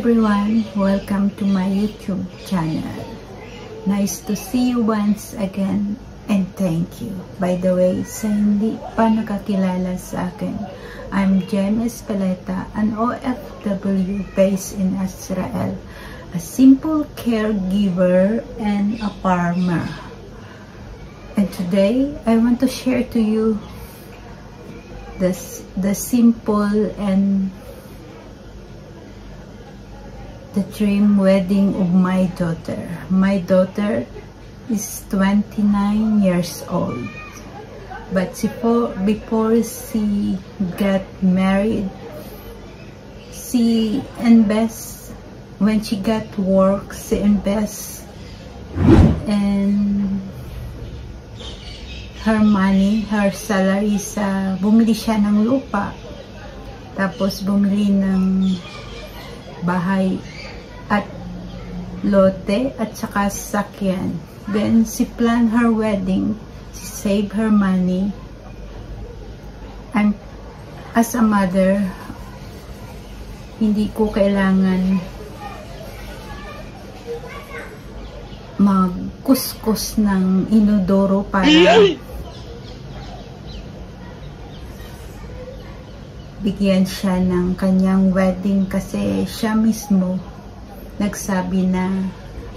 everyone, welcome to my YouTube channel. Nice to see you once again and thank you. By the way, sa hindi pa nakakilala sa akin, I'm Jem Espeleta, an OFW based in Israel, a simple caregiver and a farmer. And today, I want to share to you the simple and the dream wedding of my daughter. My daughter is 29 years old, but before she got married, she invests, when she got work, she invests and her money, her salary sa bumili siya ng lupa, tapos bumili ng bahay at lote at saka sasakyan. Then she planned her wedding, she saved her money. And as a mother, hindi ko kailangan magkuskus ng inodoro para bigyan siya ng kanyang wedding, kasi siya mismo nagsabi na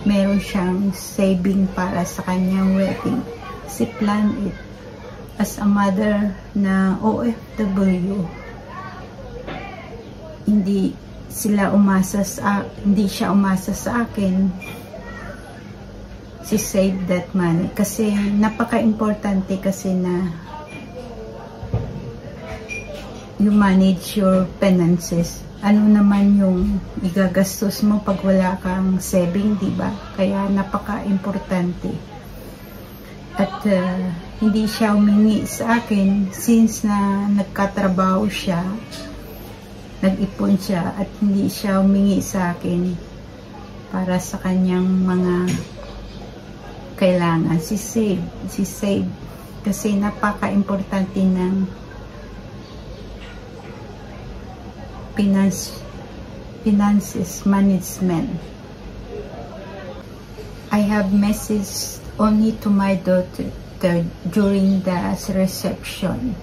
meron siyang saving para sa kanyang wedding. She planned it. As a mother na OFW, hindi siya umasa sa akin. She saved that money kasi napaka-importante kasi na you manage your finances. Ano naman yung igagastos mo pag wala kang saving, diba? Kaya napaka-importante. At hindi siya humingi sa akin since na nagkatrabaho siya, nag-ipon siya, at hindi siya humingi sa akin para sa kanyang mga kailangan. She saved kasi napaka-importante ng finances management. I have messaged only to my daughter during the reception,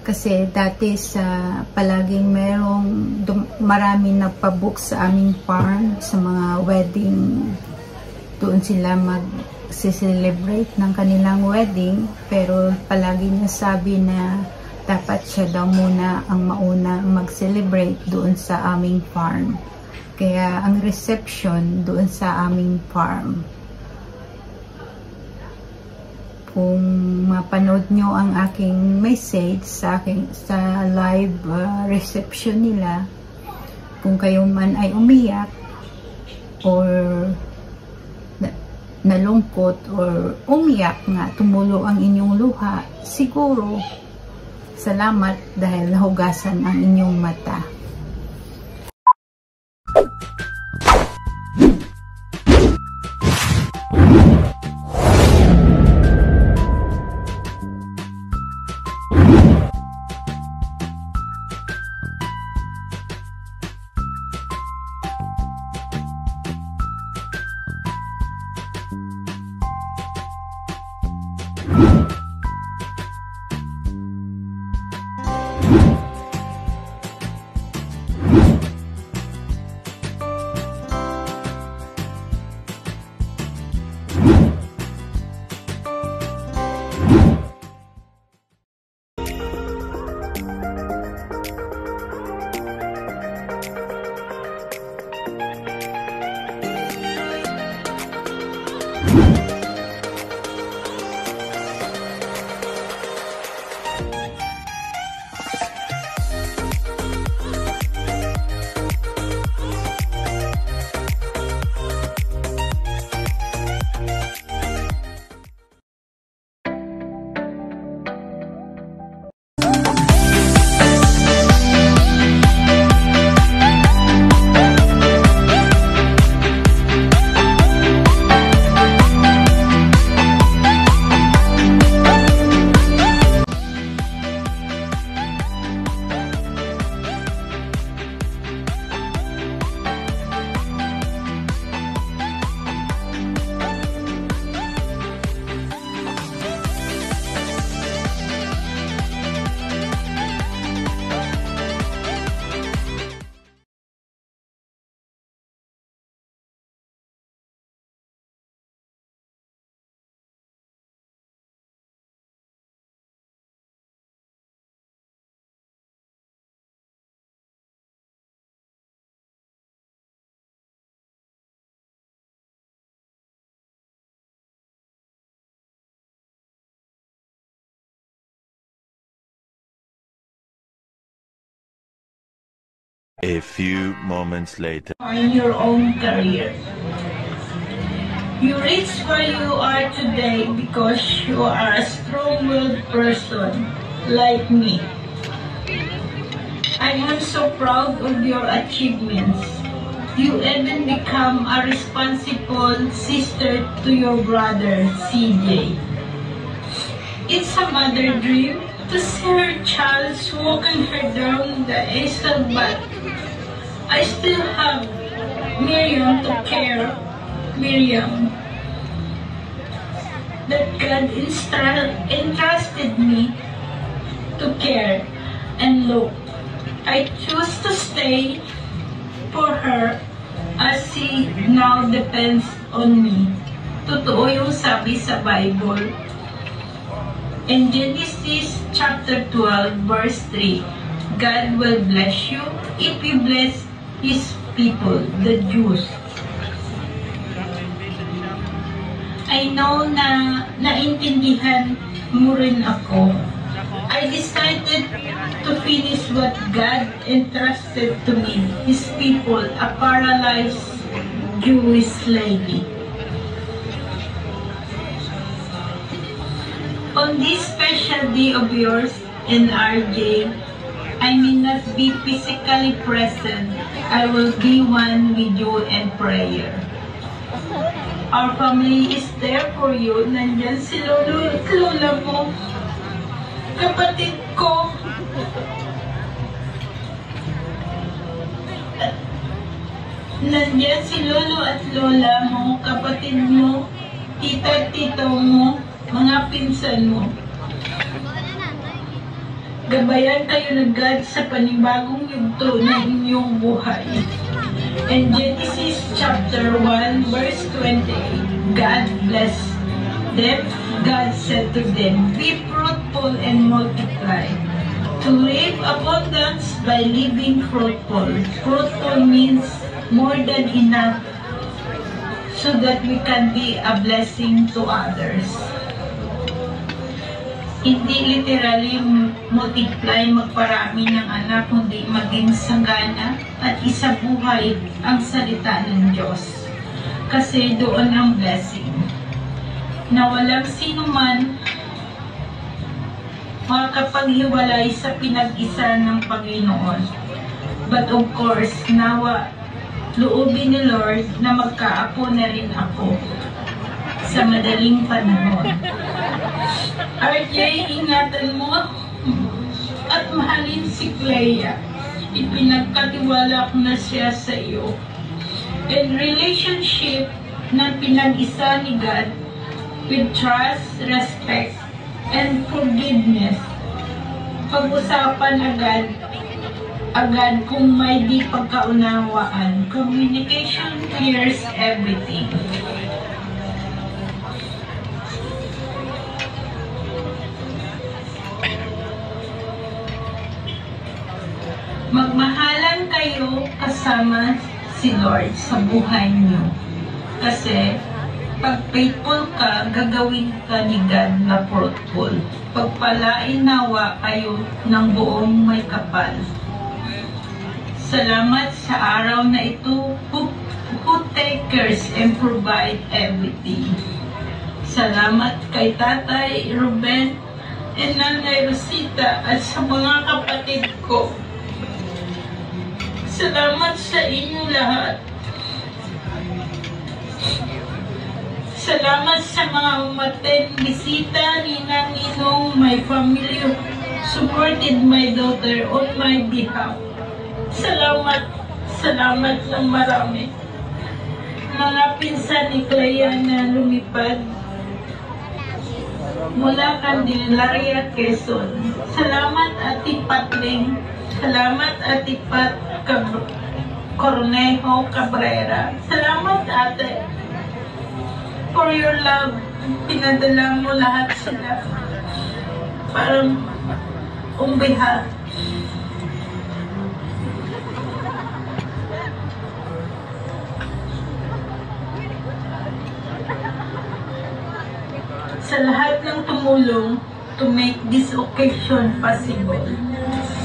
kasi dati sa palaging maraming nagpabook sa aming farm sa mga wedding. Doon sila mag-celebrate ng kanilang wedding, pero palagi niya sabi na dapat siya daw muna ang mauna mag-celebrate doon sa aming farm. Kaya ang reception doon sa aming farm. Kung mapanood nyo ang aking message sa live reception nila, kung kayo man ay umiyak or nalungkot or umiyak nga, tumulo ang inyong luha, siguro salamat dahil nahugasan ang inyong mata. A few moments later. In your own career. You reach where you are today because you are a strong-willed person like me. I am so proud of your achievements. You even become a responsible sister to your brother, CJ. It's a mother dream to see her child walking her down the aisle, but I still have Miriam to care. Miriam, that God entrusted me to care and look. I choose to stay for her as she now depends on me. Totoo yung sabi sa Bible. In Genesis chapter 12 verse 3, God will bless you if you bless His people, the Jews. I know na naintindihan mo rin ako. I decided to finish what God entrusted to me, His people, a paralyzed Jewish lady. On this special day of yours and RJ, I may not be physically present. I will be one with you in prayer. Our family is there for you. Nandyan si Lolo at Lola mo. Kapatid ko. Nandyan si Lolo at Lola mo, kapatid mo, tita at tito mo, mga pinsan mo. Gabayan kayo ng God sa panibagong yugto ng inyong buhay. In Genesis chapter 1 verse 28, God blessed them. God said to them, be fruitful and multiply. To live abundance by living fruitful. Fruitful means more than enough so that we can be a blessing to others. Hindi literally multiply, magparami ng anak, kundi maging sagana at isabuhay ang salita ng Diyos. Kasi doon ang blessing. Na walang sino man makakapaghiwalay sa pinag-isa ng Panginoon. But of course, nawa loobin ni Lord na magkaapo na rin ako sa madaling panahon. RJ, ingatan mo at mahalin si Clea. Ipinagkatiwala ko na siya sa iyo. In relationship na pinag-isa ni God with trust, respect, and forgiveness. Pag-usapan agad kung may di pagkaunawaan. Communication clears everything. Magmahalan kayo kasama si Lord sa buhay niyo. Kasi pag faithful ka, gagawin ka ni God na fruitful. Pagpalain nawa kayo ng buong may kapal. Salamat sa araw na ito, who take cares and provide everything. Salamat kay Tatay Ruben and Nanay Rosita at sa mga kapatid ko. Salamat sa inyo lahat. Salamat sa mga umattend bisita ni Ninong, my family supported my daughter on my behalf. Salamat ng marami. Mga pinsan ni Clea na lumipad mula Candelaria, Quezon. Salamat Ati Patling. Salamat Ati Pat Cornejo Cabrera. Salamat Ate for your love. Pinadala mo lahat sila. Parang umbiha. Sa lahat ng tumulong to make this occasion possible.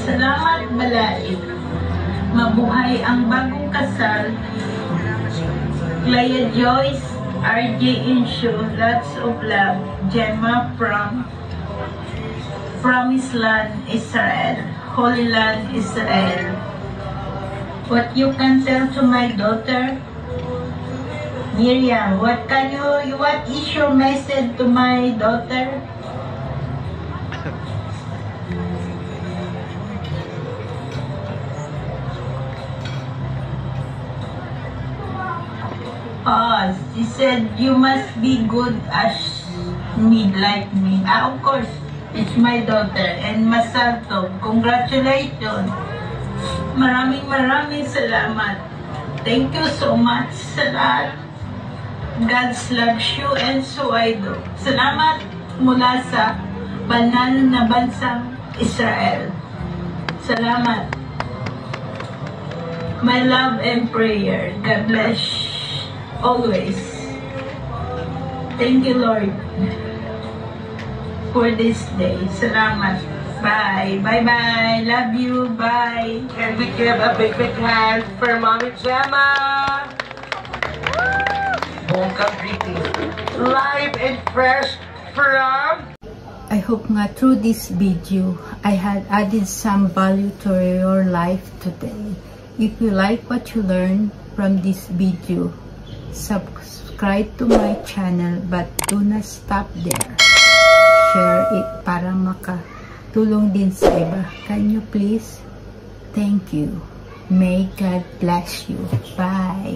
Salamat Balait. Mabuhay ang bagong kasal. Clea Joyce, RJ Inshu, lots of love. Gemma from Promised Land, Israel. Holy Land, Israel. What you can tell to my daughter? Miriam, what is your message to my daughter? Oh, she said you must be good as me, like me. Of course, it's my daughter. And Masal Tov, congratulations. Maraming salamat. Thank you so much sa lahat. God loves you and so I do. Salamat mula sa banal na bansang Israel. Salamat. My love and prayer. God bless always. Thank you, Lord, for this day. Salamat. Bye. Bye-bye. Love you. Bye. And we give a big hand for Mommy Gemma. Bongkang greetings. Live and fresh from... I hope nga through this video, I had added some value to your life today. If you like what you learned from this video, subscribe to my channel, but do not stop there. Share it para makatulong din sa iba. Can you please? Thank you. May God bless you. Bye.